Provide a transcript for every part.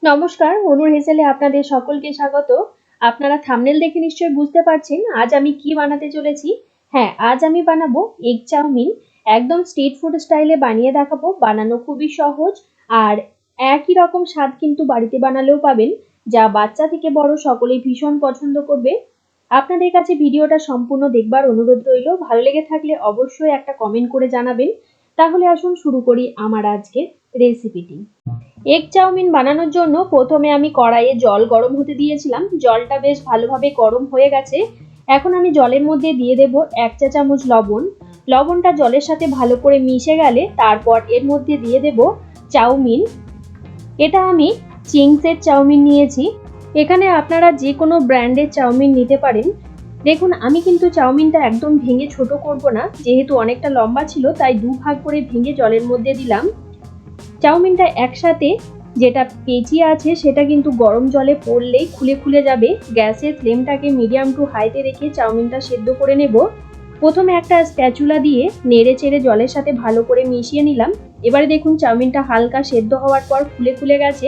নমস্কার, অনুর হেসেলে আপনাদের সকলকে স্বাগত। আপনারা থাম্বনেল দেখে নিশ্চয়ই বুঝতে পারছেন আজ আমি কি বানাতে চলেছি। হ্যাঁ, আজ আমি বানাবো এগ চাউমিন। একদম স্ট্রিট ফুড স্টাইলে বানিয়ে দেখাবো। বানানো খুবই সহজ আর একই রকম স্বাদ কিন্তু বাড়িতে বানালেও পাবেন, যা বাচ্চা থেকে বড় সকলেই ভীষণ পছন্দ করবে। আপনাদের কাছে ভিডিওটা সম্পূর্ণ দেখবার অনুরোধ রইল। ভালো লেগে থাকলে অবশ্যই একটা কমেন্ট করে জানাবেন। তাহলে আসুন শুরু করি আমার আজকের রেসিপিটি। এগ চাউমিন বানানোর জন্য প্রথমে আমি কড়াইয়ে জল গরম হতে দিয়েছিলাম। জলটা বেশ ভালোভাবে গরম হয়ে গেছে। এখন আমি জলের মধ্যে দিয়ে দেব 1 চা চামচ লবণ। লবণটা জলের সাথে ভালো করে মিশে গেলে তারপর এর মধ্যে দিয়ে দেব চাউমিন। এটা আমি চিংসের চাউমিন নিয়েছি। এখানে আপনারা যে কোনো ব্র্যান্ডের চাউমিন নিতে পারেন। দেখুন, আমি কিন্তু চাউমিনটা একদম ভেঙে ছোট করব না, যেহেতু অনেকটা লম্বা ছিল তাই দুভাগ করে ভেঙে জলের মধ্যে দিলাম। চাউমিনটা একসাথে যেটা পেঁচিয়ে আছে সেটা কিন্তু গরম জলে পড়লেই খুলে খুলে যাবে। গ্যাসের ফ্লেমটাকে মিডিয়াম টু হাইতে রেখে চাউমিনটা সেদ্ধ করে নেব। প্রথমে একটা স্প্যাচুলা দিয়ে নেড়ে চেড়ে জলের সাথে ভালো করে মিশিয়ে নিলাম। এবারে দেখুন চাউমিনটা হালকা সেদ্ধ হওয়ার পর খুলে খুলে গেছে,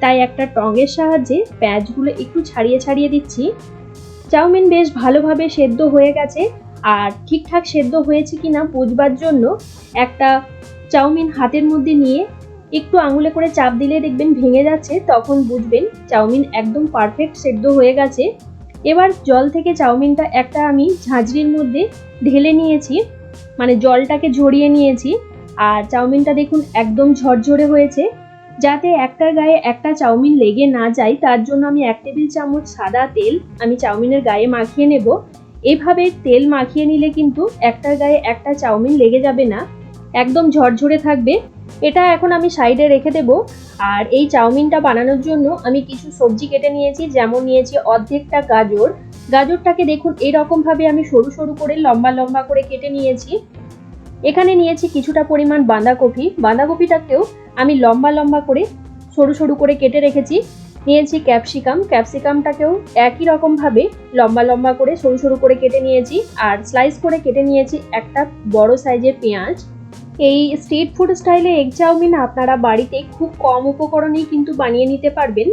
তাই একটা টঙের সাহায্যে প্যাঁচগুলো একটু ছাড়িয়ে ছাড়িয়ে দিচ্ছি। চাউমিন বেশ ভালোভাবে সেদ্ধ হয়ে গেছে, আর ঠিকঠাক সেদ্ধ হয়েছে কিনা বুঝবার জন্য একটা চাউমিন হাতের মধ্যে নিয়ে একটু আঙুলে করে চাপ দিলে দেখবেন ভেঙে যাচ্ছে, তখন বুঝবেন চাউমিন একদম পারফেক্ট সেদ্ধ হয়ে গেছে। এবার জল থেকে চাউমিনটা একটা আমি ঝাঁঝরির মধ্যে ঢেলে নিয়েছি, মানে জলটাকে ঝরিয়ে নিয়েছি। আর চাউমিনটা দেখুন একদম ঝরঝরে হয়েছে। যাতে একটার গায়ে একটা চাউমিন লেগে না যায় তার জন্য আমি 1 টেবিল চামচ সাদা তেল আমি চাউমিনের গায়ে মাখিয়ে নেব। এভাবে তেল মাখিয়ে নিলে কিন্তু একটার গায়ে একটা চাউমিন লেগে যাবে না, একদম ঝরঝরে থাকবে। এটা এখন আমি সাইডে রেখে দেব। আর এই চাউমিনটা বানানোর জন্য আমি কিছু সবজি কেটে নিয়েছি, যেমন নিয়েছি অর্ধেকটা গাজর। গাজরটাকে দেখুন এরকম ভাবে আমি সরু সরু করে লম্বা লম্বা করে কেটে নিয়েছি। এখানে নিয়েছি কিছুটা পরিমাণ বাঁধাকপি। বাঁধাকপিটাকেও আমি লম্বা লম্বা করে সরু সরু করে কেটে রেখেছি। নিয়েছি ক্যাপসিকাম। ক্যাপসিকামটাকেও একই রকম ভাবে লম্বা লম্বা করে সরু সরু করে কেটে নিয়েছি। আর স্লাইস করে কেটে নিয়েছি একটা বড় সাইজের পেঁয়াজ। এই স্ট্রিট ফুড স্টাইলে এগ চাউমিন আপনারা বাড়িতে খুব কম উপকরণেই কিন্তু বানিয়ে নিতে পারবেন।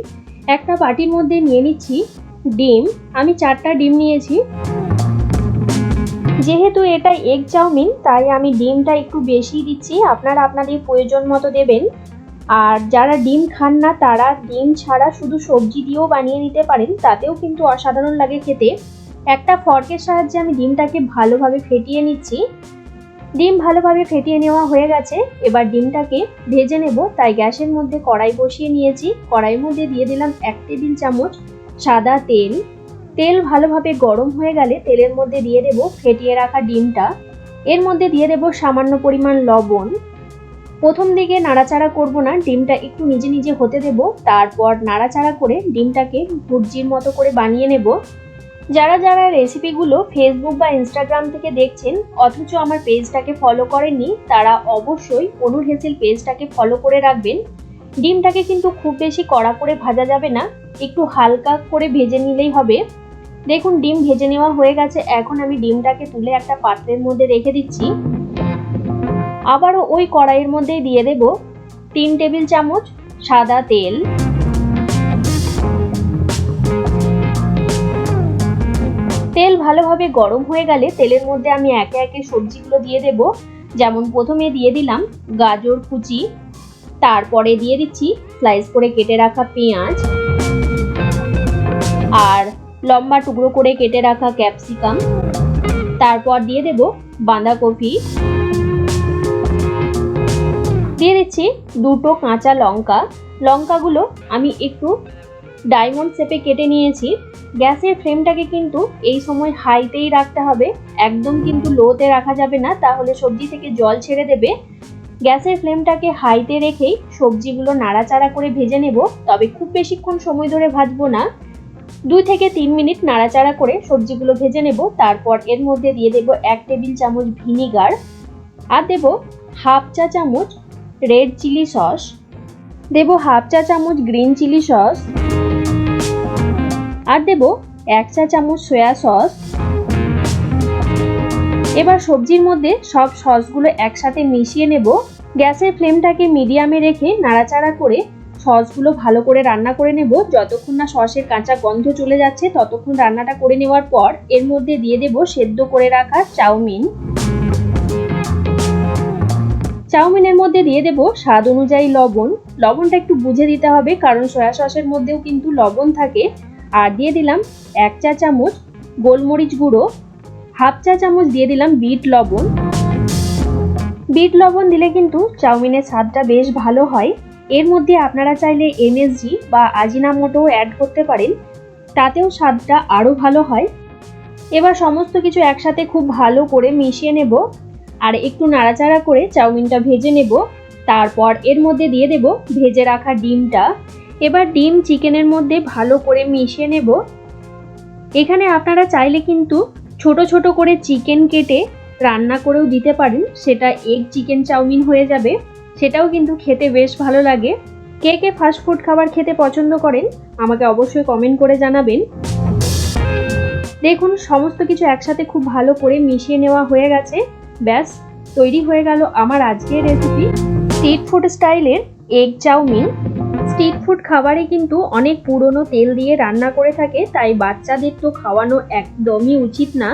একটা বাটির মধ্যে নিয়ে নিচ্ছি ডিম। আমি 4টা ডিম নিয়েছি। যেহেতু এটা এগ চাউমিন তাই আমি ডিমটা একটু বেশি দিচ্ছি, আপনারা আপনাদের প্রয়োজন মতো দেবেন। আর যারা ডিম খান না তারা ডিম ছাড়া শুধু সবজি দিয়েও বানিয়ে নিতে পারেন, তাতেও কিন্তু অসাধারণ লাগে খেতে। একটা ফর্কের সাহায্যে আমি ডিমটাকে ভালোভাবে ফেটিয়ে নিচ্ছি। ডিম ভালোভাবে ফেটিয়ে নেওয়া হয়ে গেছে। এবার ডিমটাকে ভেজে নেব, তাই গ্যাসের মধ্যে কড়াই বসিয়ে নিয়েছি। কড়াইয়ের মধ্যে দিয়ে দিলাম 1 টেবিল চামচ সাদা তেল। তেল ভালোভাবে গরম হয়ে গেলে তেলের মধ্যে দিয়ে দেব ফেটিয়ে রাখা ডিমটা। এর মধ্যে দিয়ে দেব সামান্য পরিমাণ লবণ। প্রথম দিকে নাড়াচাড়া করব না, ডিমটা একটু নিজে নিজে হতে দেব। তারপর নাড়াচাড়া করে ডিমটাকে ভুর্জির মতো করে বানিয়ে নেব। যারা যারা রেসিপিগুলো ফেসবুক বা ইনস্টাগ্রাম থেকে দেখছেন অথচ আমার পেজটাকে ফলো করেননি, তারা অবশ্যই অনুর হেসেল পেজটাকে ফলো করে রাখবেন। ডিমটাকে কিন্তু খুব বেশি কড়া করে ভাজা যাবে না, একটু হালকা করে ভেজে নিলেই হবে। দেখুন ডিম ভেজে নেওয়া হয়ে গেছে। এখন আমি ডিমটাকে তুলে একটা পাত্রের মধ্যে রেখে দিচ্ছি। আবারও ওই কড়াইয়ের মধ্যেই দিয়ে দেব 3 টেবিল চামচ সাদা তেল। তেল ভালোভাবে গরম হয়ে গেলে তেলের মধ্যে আমি একে একে সবজিগুলো দিয়ে দেব। যেমন প্রথমে দিয়ে দিলাম গাজর কুচি, তারপরে দিয়ে দিচ্ছি স্লাইস করে কেটে রাখা পেঁয়াজ, আর লম্বা টুকরো করে কেটে রাখা ক্যাপসিকাম, তারপর দিয়ে দেব বাঁধাকপি, দিয়ে দিচ্ছি 2টো কাঁচা লঙ্কা। লঙ্কাগুলো আমি একটু ডায়মন্ড শেপে কেটে নিয়েছি। গ্যাসের ফ্লেমটাকে কিন্তু এই সময় হাইতেই রাখতে হবে, একদম কিন্তু লোতে রাখা যাবে না, তাহলে সবজি থেকে জল ছেড়ে দেবে। গ্যাসের ফ্লেমটাকে হাইতে রেখেই সবজিগুলো নাড়াচাড়া করে ভেজে নেব, তবে খুব বেশিক্ষণ সময় ধরে ভাজবো না। 2 থেকে 3 মিনিট নাড়াচাড়া করে সবজিগুলো ভেজে নেব। তারপর এর মধ্যে দিয়ে দেব 1 টেবিল চামচ ভিনিগার, আর দেব হাফ চা চামচ রেড চিলি সস, দেব হাফ চা চামচ গ্রিন চিলি সস, আর দেব 1 চা চামচ সয়া সস। এবার সবজির মধ্যে সব সসগুলো একসাথে মিশিয়ে নেব। গ্যাসের ফ্লেমটাকে মিডিয়ামে রেখে নাড়াচাড়া করে সসগুলো ভালো করে রান্না করে নেব। যতক্ষণ না সসের কাঁচা গন্ধ চলে যাচ্ছে ততক্ষণ রান্নাটা করে নেওয়ার পর এর মধ্যে দিয়ে দেব সেদ্ধ করে রাখা চাউমিন। চাউমিনের মধ্যে দিয়ে দেব স্বাদ অনুযায়ী লবণ। লবণটা একটু বুঝে দিতে হবে কারণ সয়া সসের মধ্যেও কিন্তু লবণ থাকে। আর দিয়ে দিলাম 1 চা চামচ গোলমরিচ গুঁড়ো, হাফ চা চামচ দিয়ে দিলাম বিট লবণ। বিট লবণ দিলে কিন্তু চাউমিনের স্বাদটা বেশ ভালো হয়। এর মধ্যে আপনারা চাইলে এমএসজি বা আজিনামোটো অ্যাড করতে পারেন, তাতেও স্বাদটা আরও ভালো হয়। এবার সমস্ত কিছু একসাথে খুব ভালো করে মিশিয়ে নেব আর একটু নাড়াচাড়া করে চাউমিনটা ভেজে নেব। তারপর এর মধ্যে দিয়ে দেব ভেজে রাখা ডিমটা। এবার ডিম চিকেনের মধ্যে ভালো করে মিশিয়ে নেব। এখানে আপনারা চাইলে কিন্তু ছোট ছোট করে চিকেন কেটে রান্না করেও দিতে পারেন, সেটা এগ চিকেন চাউমিন হয়ে যাবে। সেটাও কিন্তু খেতে বেশ ভালো লাগে। কে কে ফাস্টফুড খাবার খেতে পছন্দ করেন আমাকে অবশ্যই কমেন্ট করে জানাবেন। দেখুন সমস্ত কিছু একসাথে খুব ভালো করে মিশিয়ে নেওয়া হয়ে গেছে। ব্যাস তৈরি হয়ে গেল আমার আজকের রেসিপি, স্ট্রিট ফুড স্টাইলের এগ চাউমিন। স্ট্রিট ফুড খাবারে কিন্তু অনেক পুরনো তেল দিয়ে রান্না করে থাকে, তাই বাচ্চাদের তো খাওয়ানো একদমই উচিত না।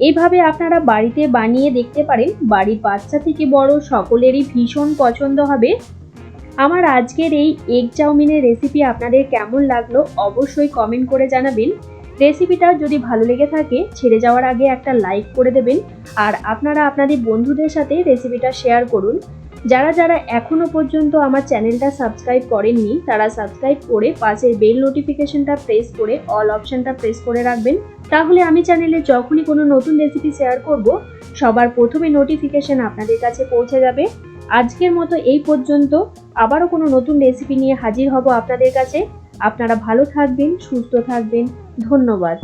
এইভাবে আপনারা বাড়িতে বানিয়ে দেখতে পারেন, বাড়ির বাচ্চা থেকে বড় সকলেরই ভীষণ পছন্দ হবে। আমার আজকের এই এগ চাউমিনের রেসিপি আপনাদের কেমন লাগলো অবশ্যই কমেন্ট করে জানাবেন। রেসিপিটা যদি ভালো লেগে থাকে ছেড়ে যাওয়ার আগে একটা লাইক করে দেবেন আর আপনারা আপনাদের বন্ধুদের সাথে রেসিপিটা শেয়ার করুন। যারা যারা এখনো পর্যন্ত আমার চ্যানেলটা সাবস্ক্রাইব করেননি তারা সাবস্ক্রাইব করে পাশের বেল নোটিফিকেশনটা প্রেস করে অল অপশনটা প্রেস করে রাখবেন, তাহলে আমি চ্যানেলে যখনই কোনো নতুন রেসিপি শেয়ার করব সবার প্রথমে নোটিফিকেশন আপনাদের কাছে পৌঁছে যাবে। আজকের মতো এই পর্যন্ত, আবারও কোনো নতুন রেসিপি নিয়ে হাজির হব আপনাদের কাছে। আপনারা ভালো থাকবেন, সুস্থ থাকবেন। ধন্যবাদ।